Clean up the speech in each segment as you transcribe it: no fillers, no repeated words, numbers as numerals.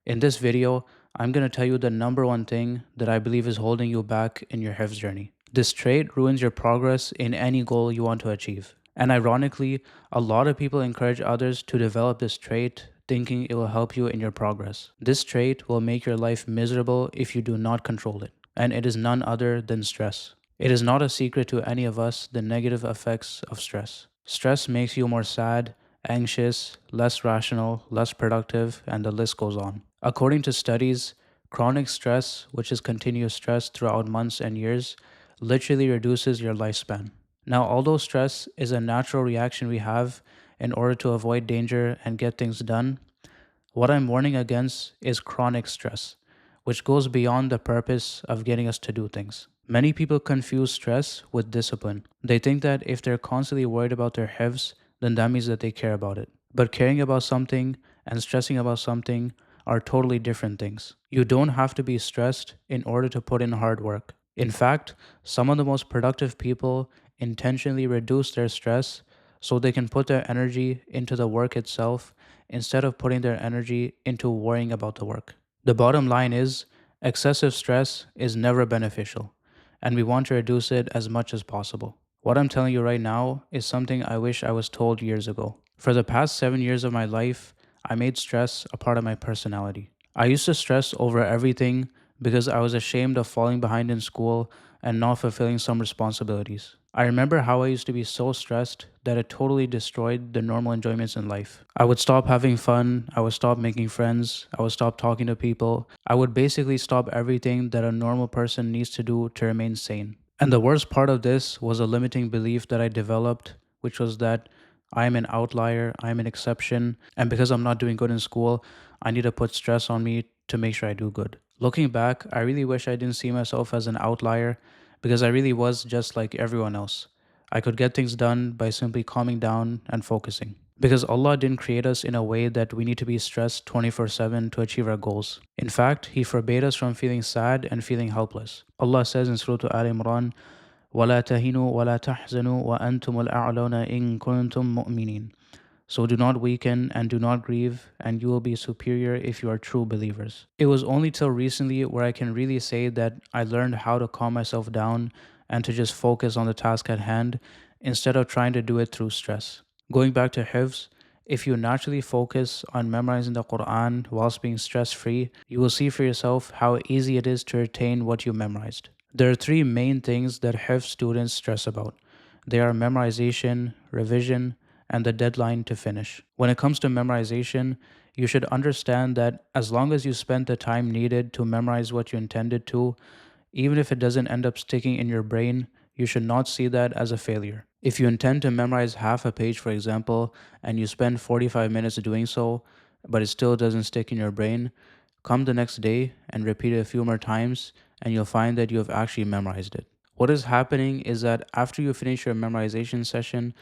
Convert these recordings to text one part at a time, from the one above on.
In this video, I'm going to tell you the number one thing that I believe is holding you back in your Hifdh journey. This trait ruins your progress in any goal you want to achieve. And ironically, a lot of people encourage others to develop this trait, thinking it will help you in your progress. This trait will make your life miserable if you do not control it, and it is none other than stress. It is not a secret to any of us the negative effects of stress. Stress makes you more sad, anxious, less rational, less productive, and the list goes on. According to studies, chronic stress, which is continuous stress throughout months and years, literally reduces your lifespan. Now, although stress is a natural reaction we have in order to avoid danger and get things done, what I'm warning against is chronic stress, which goes beyond the purpose of getting us to do things. Many people confuse stress with discipline. They think that if they're constantly worried about their hifz, then that means that they care about it. But caring about something and stressing about something are totally different things. You don't have to be stressed in order to put in hard work. In fact, some of the most productive people intentionally reduce their stress so they can put their energy into the work itself instead of putting their energy into worrying about the work. The bottom line is excessive stress is never beneficial, and we want to reduce it as much as possible. What I'm telling you right now is something I wish I was told years ago. For the past 7 years of my life, I made stress a part of my personality. I used to stress over everything because I was ashamed of falling behind in school and not fulfilling some responsibilities. I remember how I used to be so stressed that it totally destroyed the normal enjoyments in life. I would stop having fun, I would stop making friends, I would stop talking to people. I would basically stop everything that a normal person needs to do to remain sane. And the worst part of this was a limiting belief that I developed, which was that I am an outlier, I am an exception, and because I'm not doing good in school, I need to put stress on me to make sure I do good. Looking back, I really wish I didn't see myself as an outlier because I really was just like everyone else. I could get things done by simply calming down and focusing. Because Allah didn't create us in a way that we need to be stressed 24/7 to achieve our goals. In fact, He forbade us from feeling sad and feeling helpless. Allah says in Surah Al Imran, وَلَا تَهِنُوا وَلَا تَحْزَنُوا وَأَنْتُمُ الْأَعْلَوْنَ إِن كُنتُم مُؤْمِنِينَ. So do not weaken and do not grieve, and you will be superior if you are true believers. It was only till recently where I can really say that I learned how to calm myself down and to just focus on the task at hand instead of trying to do it through stress. Going back to Hifz, if you naturally focus on memorizing the Quran whilst being stress free, you will see for yourself how easy it is to retain what you memorized. There are three main things that Hifz students stress about. They are memorization, revision, and the deadline to finish. When it comes to memorization, you should understand that as long as you spend the time needed to memorize what you intended to, even if it doesn't end up sticking in your brain, you should not see that as a failure. If you intend to memorize half a page, for example, and you spend 45 minutes doing so, but it still doesn't stick in your brain, come the next day and repeat it a few more times, and you'll find that you have actually memorized it. What is happening is that after you finish your memorization session,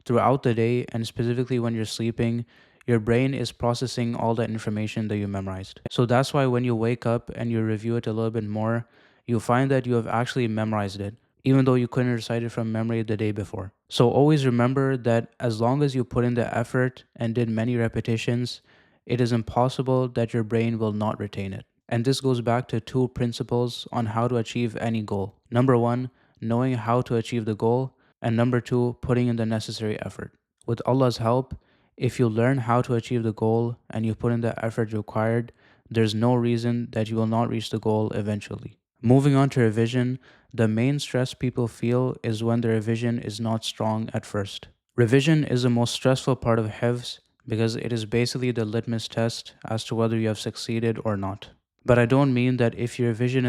throughout the day, and specifically when you're sleeping, your brain is processing all that information that you memorized. So that's why when you wake up and you review it a little bit more, you'll find that you have actually memorized it, even though you couldn't recite it from memory the day before. So always remember that as long as you put in the effort and did many repetitions, it is impossible that your brain will not retain it. And this goes back to two principles on how to achieve any goal. Number one, knowing how to achieve the goal, and number two, putting in the necessary effort. With Allah's help, if you learn how to achieve the goal and you put in the effort required, there's no reason that you will not reach the goal eventually. Moving on to revision, the main stress people feel is when the revision is not strong at first. Revision is the most stressful part of Hifz because it is basically the litmus test as to whether you have succeeded or not. But I don't mean that if your revision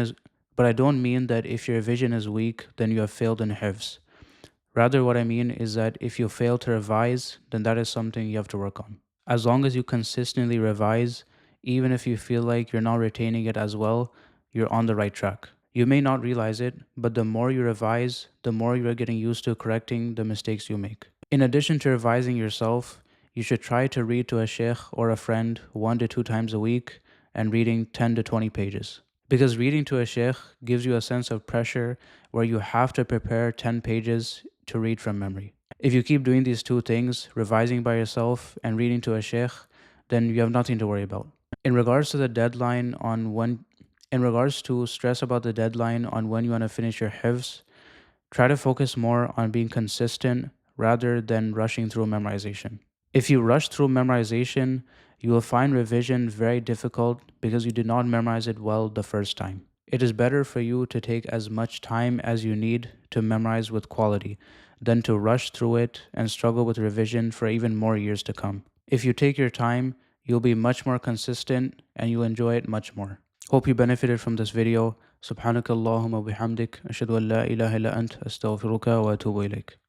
is weak, then you have failed in Hifz. Rather, what I mean is that if you fail to revise, then that is something you have to work on. As long as you consistently revise, even if you feel like you're not retaining it as well, you're on the right track. You may not realize it, but the more you revise, the more you are getting used to correcting the mistakes you make. In addition to revising yourself, you should try to read to a sheikh or a friend 1 to 2 times a week and reading 10 to 20 pages. Because reading to a sheikh gives you a sense of pressure where you have to prepare 10 pages to read from memory. If you keep doing these two things, revising by yourself and reading to a sheikh, then you have nothing to worry about. In regards to the deadline on when, in regards to stress about the deadline on when you want to finish your hifz, try to focus more on being consistent rather than rushing through memorization. If you rush through memorization, you will find revision very difficult because you did not memorize it well the first time. It is better for you to take as much time as you need to memorize with quality than to rush through it and struggle with revision for even more years to come. If you take your time, you'll be much more consistent and you'll enjoy it much more. Hope you benefited from this video. سبحانك اللهم وبحمدك أشهد أن لا إله إلا أنت أستغفرك وأتوب إليك.